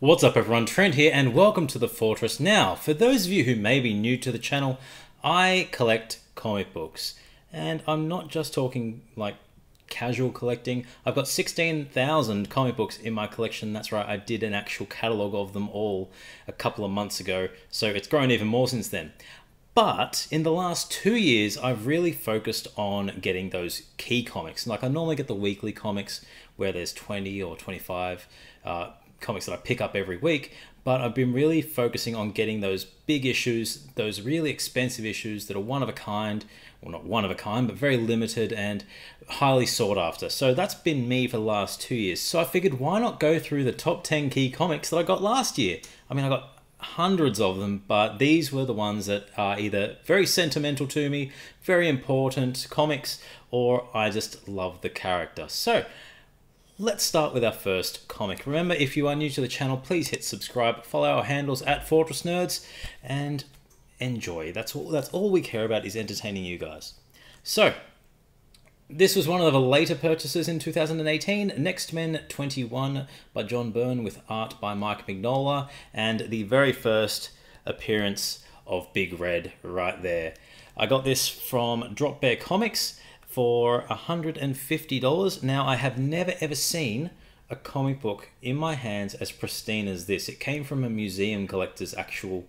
What's up everyone, Trent here and welcome to the Fortress. Now, for those of you who may be new to the channel, I collect comic books. And I'm not just talking like casual collecting. I've got 16,000 comic books in my collection. That's right, I did an actual catalogue of them all a couple of months ago. So it's grown even more since then. But in the last 2 years, I've really focused on getting those key comics. Like I normally get the weekly comics where there's 20 or 25 comics that I pick up every week, but I've been really focusing on getting those big issues, those really expensive issues that are one of a kind, well not one of a kind, but very limited and highly sought after. So that's been me for the last 2 years. So I figured why not go through the top 10 key comics that I got last year. I mean, I got hundreds of them, but these were the ones that are either very sentimental to me, very important comics, or I just love the character. So let's start with our first comic. Remember, if you are new to the channel, please hit subscribe, follow our handles at Fortress Nerds, and enjoy. That's all we care about, is entertaining you guys. So, this was one of the later purchases in 2018, Next Men 21 by John Byrne with art by Mike Mignola, and the very first appearance of Big Red right there. I got this from Drop Bear Comics for $150. Now, I have never ever seen a comic book in my hands as pristine as this. It came from a museum collector's actual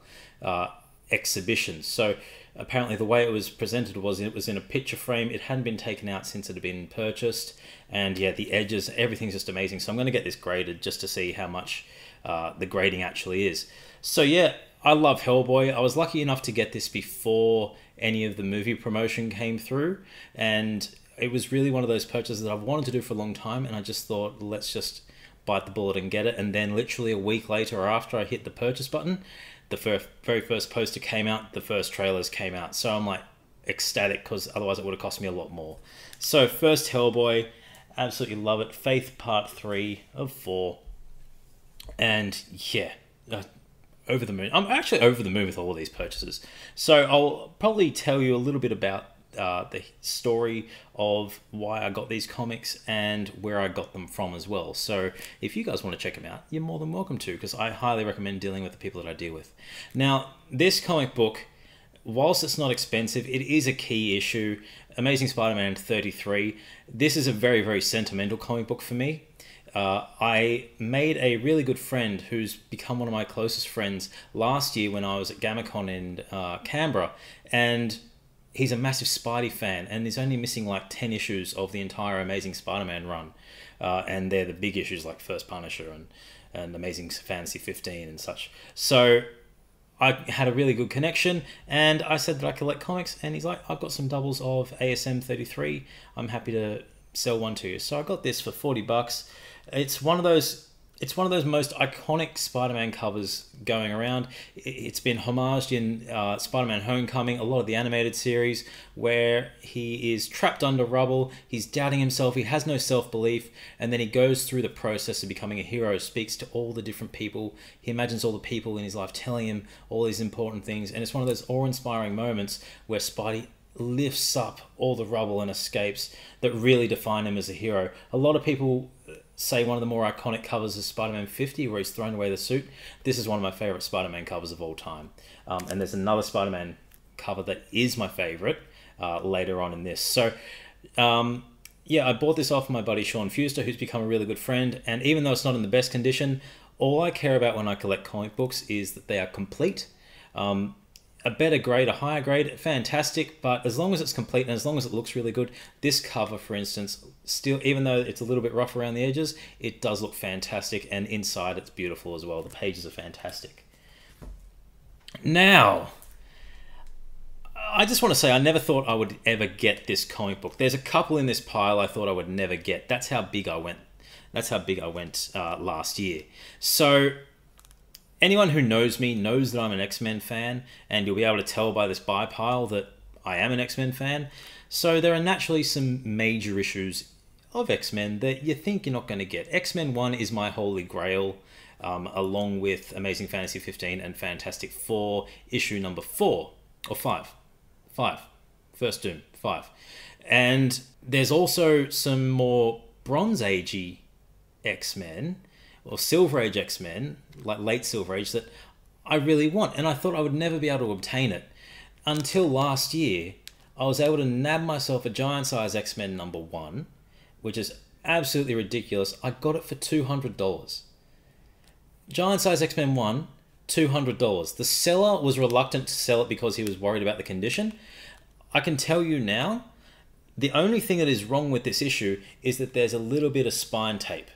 exhibition. So apparently the way it was presented was it was in a picture frame. It hadn't been taken out since it had been purchased. And yeah, the edges, everything's just amazing. So I'm going to get this graded just to see how much the grading actually is. So yeah, I love Hellboy. I was lucky enough to get this before any of the movie promotion came through, and it was really one of those purchases that I've wanted to do for a long time, and I just thought, let's just bite the bullet and get it. And then literally a week later, or after I hit the purchase button, the very first poster came out, the first trailers came out. So I'm like ecstatic, because otherwise it would have cost me a lot more. So first Hellboy, absolutely love it. Faith Part 3 of 4. And yeah, over the moon. I'm actually over the moon with all of these purchases. So I'll probably tell you a little bit about the story of why I got these comics and where I got them from as well. So if you guys want to check them out, you're more than welcome to, because I highly recommend dealing with the people that I deal with. Now, this comic book, whilst it's not expensive, it is a key issue. Amazing Spider-Man 33. This is a very, very sentimental comic book for me. I made a really good friend who's become one of my closest friends last year when I was at GammaCon in Canberra, and he's a massive Spidey fan, and he's only missing like 10 issues of the entire Amazing Spider-Man run, and they're the big issues like First Punisher and Amazing Fantasy 15 and such. So I had a really good connection, and I said that I collect comics, and he's like, I've got some doubles of ASM 33, I'm happy to sell one to you. So I got this for 40 bucks. It's one of those most iconic Spider-Man covers going around. It's been homaged in Spider-Man Homecoming, a lot of the animated series, where he is trapped under rubble, he's doubting himself, he has no self-belief, and then he goes through the process of becoming a hero, speaks to all the different people, he imagines all the people in his life telling him all these important things, and it's one of those awe-inspiring moments where Spidey lifts up all the rubble and escapes that really define him as a hero. A lot of people say one of the more iconic covers is Spider-Man 50, where he's thrown away the suit. This is one of my favorite Spider-Man covers of all time. And there's another Spider-Man cover that is my favorite later on in this. So yeah, I bought this off my buddy Sean Fuster, who's become a really good friend. And even though it's not in the best condition, all I care about when I collect comic books is that they are complete. A better grade, a higher grade, fantastic, but as long as it's complete and as long as it looks really good, this cover, for instance, still, even though it's a little bit rough around the edges, it does look fantastic, and inside it's beautiful as well. The pages are fantastic. Now, I just want to say I never thought I would ever get this comic book. There's a couple in this pile I thought I would never get. That's how big I went. That's how big I went last year. So anyone who knows me knows that I'm an X-Men fan, and you'll be able to tell by this buy pile that I am an X-Men fan. So there are naturally some major issues of X-Men that you think you're not going to get. X-Men 1 is my holy grail, along with Amazing Fantasy 15 and Fantastic Four, issue number 4, or 5. 5. First Doom, 5. And there's also some more Bronze Agey X-Men, or Silver Age X-Men, like late Silver Age, that I really want. And I thought I would never be able to obtain it until last year. I was able to nab myself a giant size X-Men #1, which is absolutely ridiculous. I got it for $200. Giant size X-Men 1, $200. The seller was reluctant to sell it because he was worried about the condition. I can tell you now, the only thing that is wrong with this issue is that there's a little bit of spine tape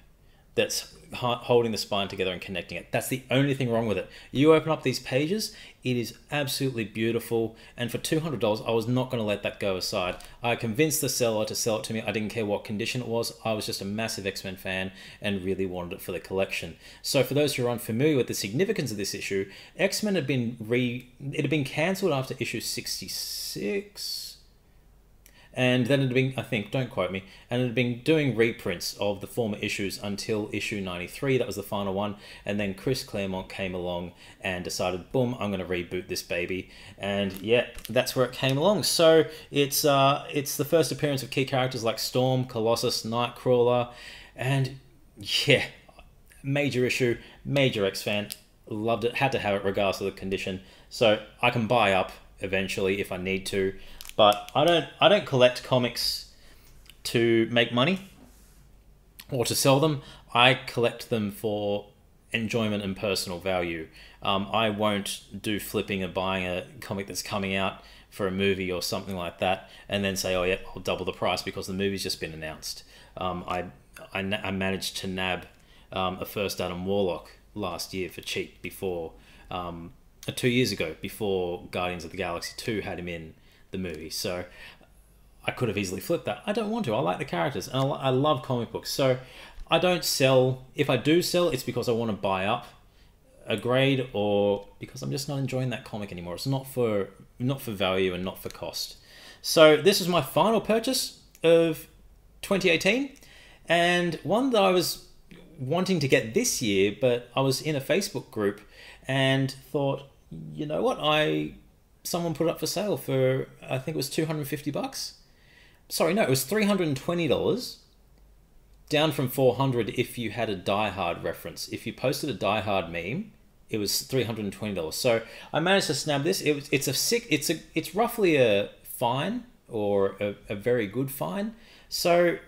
that's holding the spine together and connecting it. That's the only thing wrong with it. You open up these pages, it is absolutely beautiful, and for $200 I was not going to let that go aside. I convinced the seller to sell it to me. I didn't care what condition it was. I was just a massive X-Men fan and really wanted it for the collection. So for those who are unfamiliar with the significance of this issue, X-Men had been cancelled after issue 66. And then it had been, I think, don't quote me, and it had been doing reprints of the former issues until issue 93. That was the final one. And then Chris Claremont came along and decided, boom, I'm going to reboot this baby. And yeah, that's where it came along. So it's the first appearance of key characters like Storm, Colossus, Nightcrawler, and yeah, major issue, major X fan. Loved it, had to have it regardless of the condition. So I can buy up eventually if I need to. But I don't collect comics to make money or to sell them. I collect them for enjoyment and personal value. I won't do flipping and buying a comic that's coming out for a movie or something like that and then say, oh yeah, I'll double the price because the movie's just been announced. I managed to nab a first Adam Warlock last year for cheap before 2 years ago, before Guardians of the Galaxy 2 had him in the movie. So I could have easily flipped that. I don't want to. I like the characters and I love comic books. So I don't sell. If I do sell, it's because I want to buy up a grade or because I'm just not enjoying that comic anymore. It's not for value and not for cost. So this is my final purchase of 2018 and one that I was wanting to get this year, but I was in a Facebook group and thought, you know what, someone put it up for sale for, I think it was $250. Sorry, no, it was $320, down from $400 if you had a Die Hard reference. If you posted a Die Hard meme, it was $320. So I managed to snag this. It's roughly a fine or a very good fine. So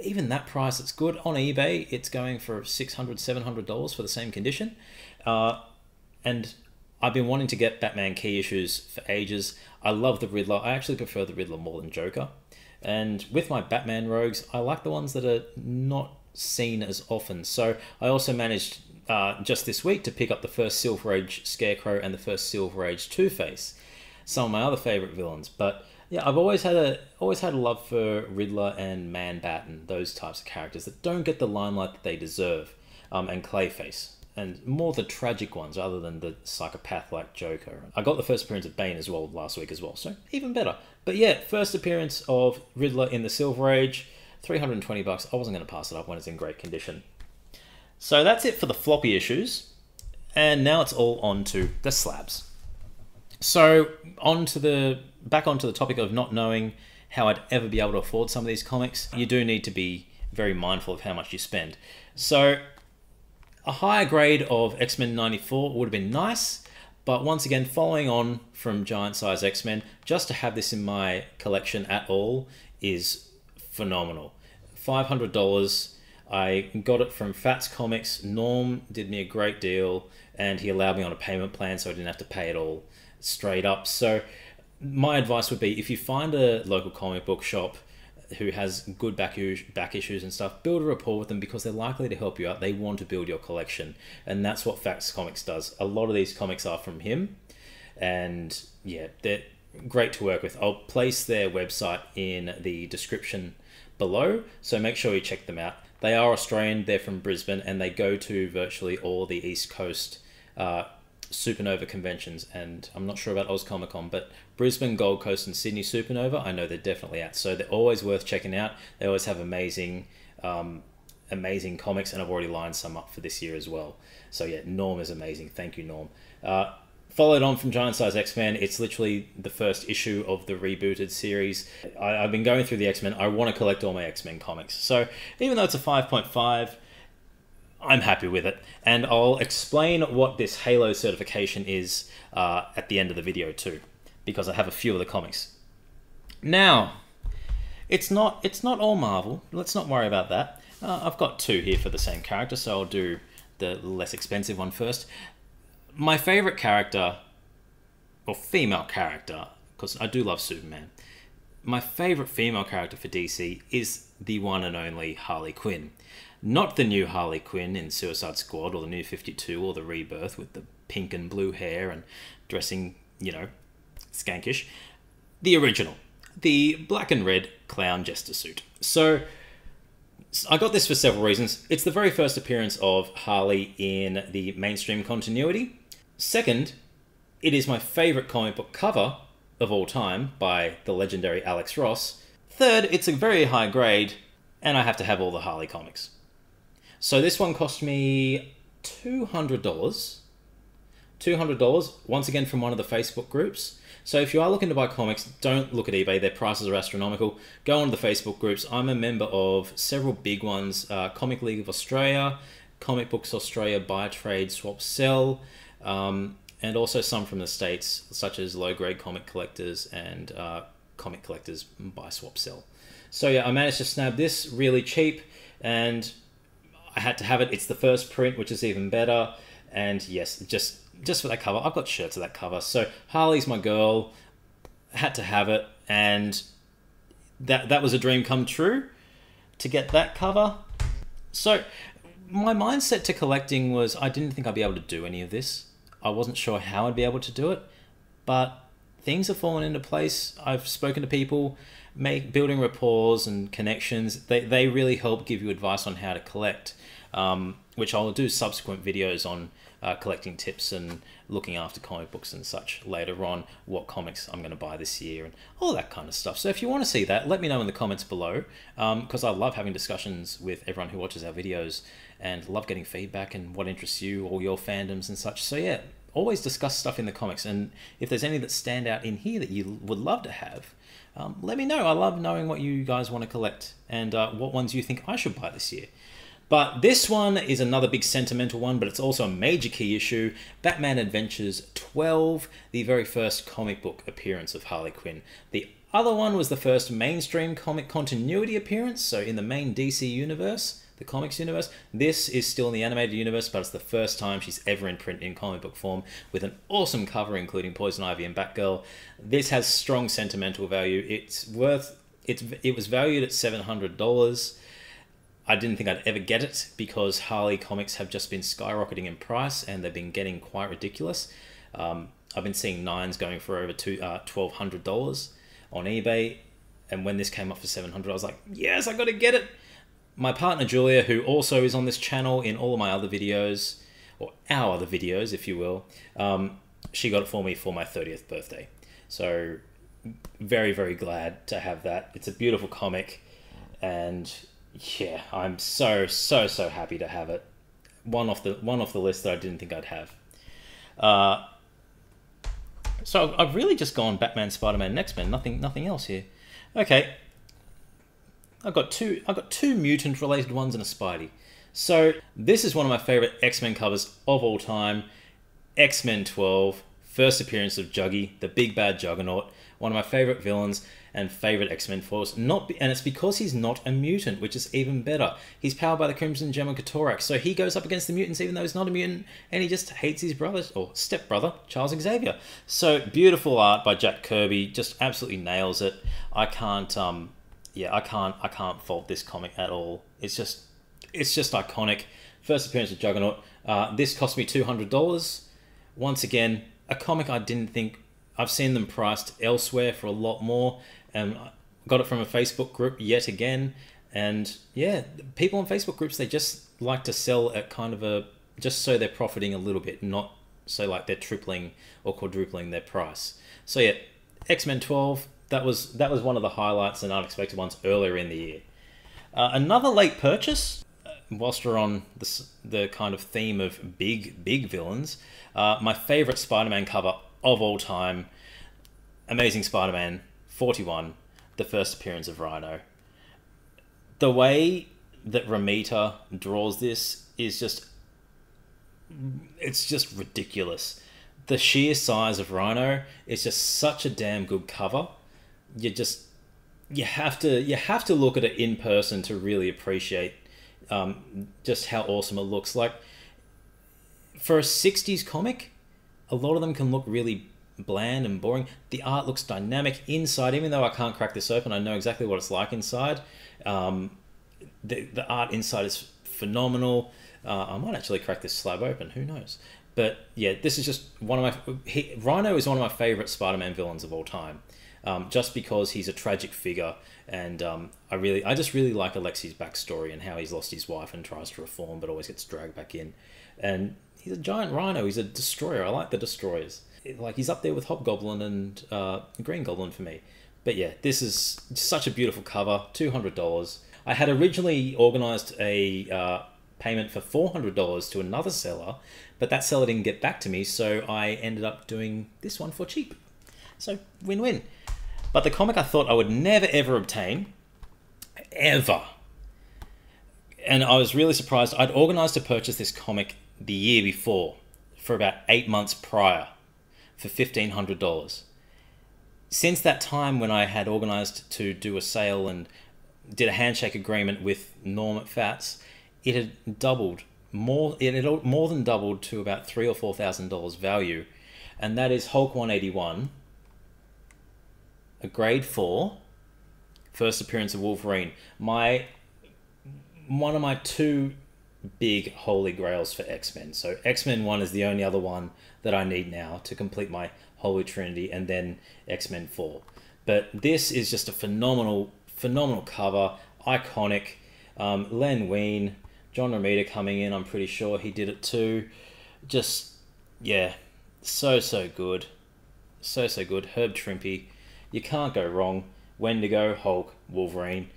even that price, it's good. On eBay, it's going for $600, $700 for the same condition. And I've been wanting to get Batman key issues for ages. I love the Riddler. I actually prefer the Riddler more than Joker. And with my Batman rogues, I like the ones that are not seen as often. So I also managed just this week to pick up the first Silver Age Scarecrow and the first Silver Age Two-Face. Some of my other favorite villains. But yeah, I've always had a love for Riddler and Man-Bat and those types of characters that don't get the limelight that they deserve. And Clayface. And more the tragic ones rather than the psychopath like Joker. I got the first appearance of Bane as well last week as well, so even better. But yeah, first appearance of Riddler in the Silver Age, $320. I wasn't going to pass it up when it's in great condition. So that's it for the floppy issues. And now it's all on to the slabs. So back onto the topic of not knowing how I'd ever be able to afford some of these comics. You do need to be very mindful of how much you spend. So a higher grade of X-Men 94 would have been nice, but once again, following on from Giant Size X-Men, just to have this in my collection at all is phenomenal. $500. I got it from Fats Comics. Norm did me a great deal, and he allowed me on a payment plan so I didn't have to pay it all straight up. So my advice would be, if you find a local comic book shop who has good back issues and stuff, build a rapport with them because they're likely to help you out. They want to build your collection, and that's what Facts Comics does. A lot of these comics are from him, and yeah, they're great to work with. I'll place their website in the description below, so make sure you check them out. They are Australian, they're from Brisbane, and they go to virtually all the East Coast Supernova conventions, and I'm not sure about Oz Comic Con, but Brisbane, Gold Coast, and Sydney Supernova, I know they're definitely at. So they're always worth checking out. They always have amazing comics, and I've already lined some up for this year as well. So yeah, Norm is amazing. Thank you, Norm. Followed on from Giant Size X-Men, it's literally the first issue of the rebooted series. I've been going through the X-Men. I want to collect all my X-Men comics. So even though it's a 5.5, I'm happy with it. And I'll explain what this Halo certification is at the end of the video too, because I have a few of the comics. Now, it's not all Marvel. Let's not worry about that. I've got two here for the same character, so I'll do the less expensive one first. My favorite character, or female character, because I do love Superman. My favorite female character for DC is the one and only Harley Quinn. Not the new Harley Quinn in Suicide Squad or the New 52 or the Rebirth with the pink and blue hair and dressing, you know, skankish. The original. The black and red clown jester suit. So I got this for several reasons. It's the very first appearance of Harley in the mainstream continuity. Second, it is my favorite comic book cover of all time by the legendary Alex Ross. Third, it's a very high grade, and I have to have all the Harley comics. So this one cost me $200. $200, once again from one of the Facebook groups. So if you are looking to buy comics, don't look at eBay. Their prices are astronomical. Go on to the Facebook groups. I'm a member of several big ones. Comic League of Australia, Comic Books Australia, Buy, Trade, Swap, Sell, and also some from the States, such as Low Grade Comic Collectors and Comic Collectors, Buy, Swap, Sell. So yeah, I managed to snag this really cheap, and I had to have it. It's the first print, which is even better. And yes, just for that cover. I've got shirts of that cover. So Harley's my girl. I had to have it, and that was a dream come true to get that cover. So my mindset to collecting was I didn't think I'd be able to do any of this. I wasn't sure how I'd be able to do it, but things have fallen into place. I've spoken to people, building rapport and connections. They really help give you advice on how to collect, which I'll do subsequent videos on collecting tips and looking after comic books and such later on, what comics I'm going to buy this year and all that kind of stuff. So if you want to see that, let me know in the comments below, because I love having discussions with everyone who watches our videos and love getting feedback and what interests you or your fandoms and such. So yeah, always discuss stuff in the comics, and if there's any that stand out in here that you would love to have, let me know. I love knowing what you guys want to collect and what ones you think I should buy this year. But this one is another big sentimental one, but it's also a major key issue. Batman Adventures 12, the very first comic book appearance of Harley Quinn. The other one was the first mainstream comic continuity appearance, so in the main DC universe, the comics universe. This is still in the animated universe, but it's the first time she's ever in print in comic book form with an awesome cover, including Poison Ivy and Batgirl. This has strong sentimental value. It was valued at $700. I didn't think I'd ever get it because Harley comics have just been skyrocketing in price and they've been getting quite ridiculous. I've been seeing 9s going for over $1,200 on eBay, and when this came up for $700, I was like, yes, I got to get it. My partner Julia, who also is on this channel in all of my other videos, or our other videos, if you will, she got it for me for my 30th birthday. So very, very glad to have that. It's a beautiful comic, and yeah, I'm so happy to have it. One off the list that I didn't think I'd have. So I've really just gone Batman, Spider-Man, and X-Men. Nothing else here. Okay, I've got two mutant related ones and a Spidey. So this is one of my favorite X-Men covers of all time. X-Men 12, first appearance of Juggy, the big bad Juggernaut, one of my favorite villains and favorite X-Men force. And it's because he's not a mutant, which is even better. He's powered by the Crimson Gem of Kotorak, so he goes up against the mutants even though he's not a mutant, and he just hates his brother, or stepbrother, Charles Xavier. So beautiful art by Jack Kirby, just absolutely nails it. I can't fault this comic at all. It's just iconic. First appearance of Juggernaut. This cost me $200. Once again, a comic I didn't think. I've seen them priced elsewhere for a lot more, and I got it from a Facebook group yet again. And yeah, people on Facebook groups, they just like to sell at kind of just so they're profiting a little bit, not so like they're tripling or quadrupling their price. So yeah, X-Men 12, that was one of the highlights and unexpected ones earlier in the year. Another late purchase, whilst we're on the kind of theme of big villains, my favorite Spider-Man cover of all time, Amazing Spider-Man 41, the first appearance of Rhino. The way that Romita draws this is just, it's just ridiculous. The sheer size of Rhino is just such a damn good cover. You just, you have to look at it in person to really appreciate just how awesome it looks. Like, for a 60s comic, a lot of them can look really bland and boring. The art looks dynamic inside, even though I can't crack this open. I know exactly what it's like inside. The art inside is phenomenal. I might actually crack this slab open, who knows. But yeah, this is just one of my... Rhino is one of my favorite Spider-Man villains of all time. Just because he's a tragic figure, and I just really like Alexi's backstory and how he's lost his wife and tries to reform but always gets dragged back in. And he's a giant rhino, he's a destroyer. I like the destroyers. Like, he's up there with Hobgoblin and Green Goblin for me. But yeah, this is such a beautiful cover, $200. I had originally organised a payment for $400 to another seller, but that seller didn't get back to me, so I ended up doing this one for cheap. So, win-win. But the comic I thought I would never ever obtain, ever. And I was really surprised. I'd organised to purchase this comic the year before, for about 8 months prior, for $1,500. Since that time, when I had organised to do a sale and did a handshake agreement with Norm at Fats, it had doubled. It had more than doubled to about $3,000 or $4,000 value. And that is Hulk 181, a grade 4, first appearance of Wolverine. One of my two big holy grails for X-Men. So X-Men 1 is the only other one that I need now to complete my holy trinity, and then X-Men 4. But this is just a phenomenal cover, iconic. Len Wein, John Romita coming in, I'm pretty sure he did it too. Just, yeah, so good. So good. Herb Trimpe. You can't go wrong. Wendigo, Hulk, Wolverine.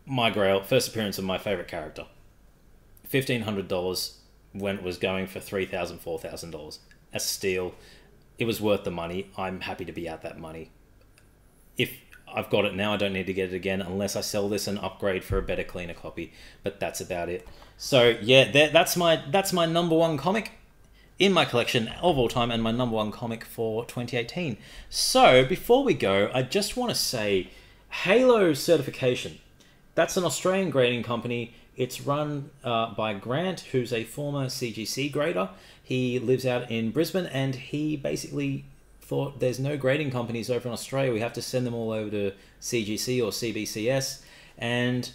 My grail, first appearance of my favourite character. $1,500 when it was going for $3,000, $4,000. A steal. It was worth the money. I'm happy to be out that money. If I've got it now, I don't need to get it again unless I sell this and upgrade for a better, cleaner copy. But that's about it. So yeah, that's my number one comic in my collection of all time, and my number one comic for 2018. So before we go, I just want to say Halo Certification. That's an Australian grading company. It's run by Grant, who's a former CGC grader. He lives out in Brisbane, and he basically thought, there's no grading companies over in Australia, we have to send them all over to CGC or CBCS, and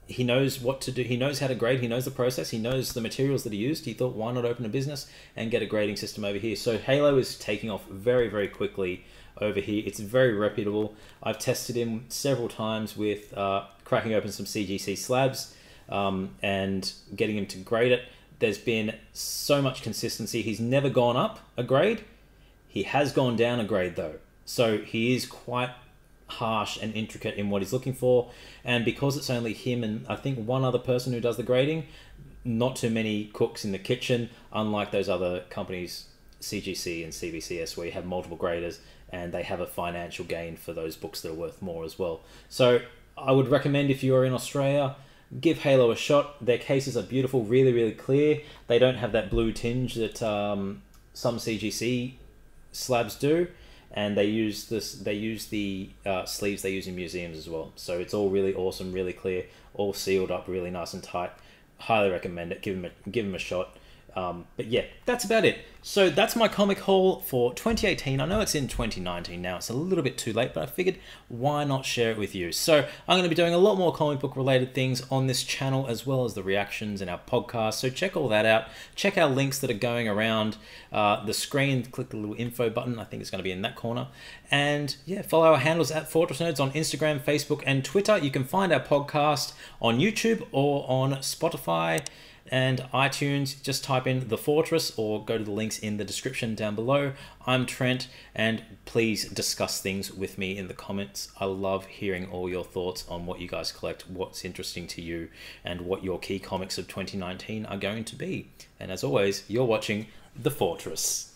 he knows what to do. He knows how to grade. He knows the process. He knows the materials that he used. He thought, why not open a business and get a grading system over here? So Halo is taking off very, very quickly over here. It's very reputable. I've tested him several times with cracking open some CGC slabs and getting him to grade it. There's been so much consistency. He's never gone up a grade. He has gone down a grade though. So he is quite harsh and intricate in what he's looking for, and because it's only him and I think one other person who does the grading, not too many cooks in the kitchen, unlike those other companies, CGC and CBCS, where you have multiple graders and they have a financial gain for those books that are worth more as well. So I would recommend, if you are in Australia, give Halo a shot. Their cases are beautiful, really, really clear. They don't have that blue tinge that some CGC slabs do. And they use the sleeves they use in museums as well. So it's all really awesome, really clear, all sealed up really nice and tight. Highly recommend it. Give them a shot. But yeah, that's about it. So that's my comic haul for 2018. I know it's in 2019 now. It's a little bit too late, but I figured why not share it with you. So I'm going to be doing a lot more comic book related things on this channel, as well as the reactions and our podcast. So check all that out. Check our links that are going around the screen. Click the little info button. I think it's going to be in that corner. And yeah, follow our handles at Fortress Nerds on Instagram, Facebook, and Twitter. You can find our podcast on YouTube or on Spotify and iTunes. Just type in The Fortress or go to the links in the description down below. I'm Trent, and please discuss things with me in the comments. I love hearing all your thoughts on what you guys collect, what's interesting to you, and what your key comics of 2019 are going to be. And as always, you're watching The Fortress.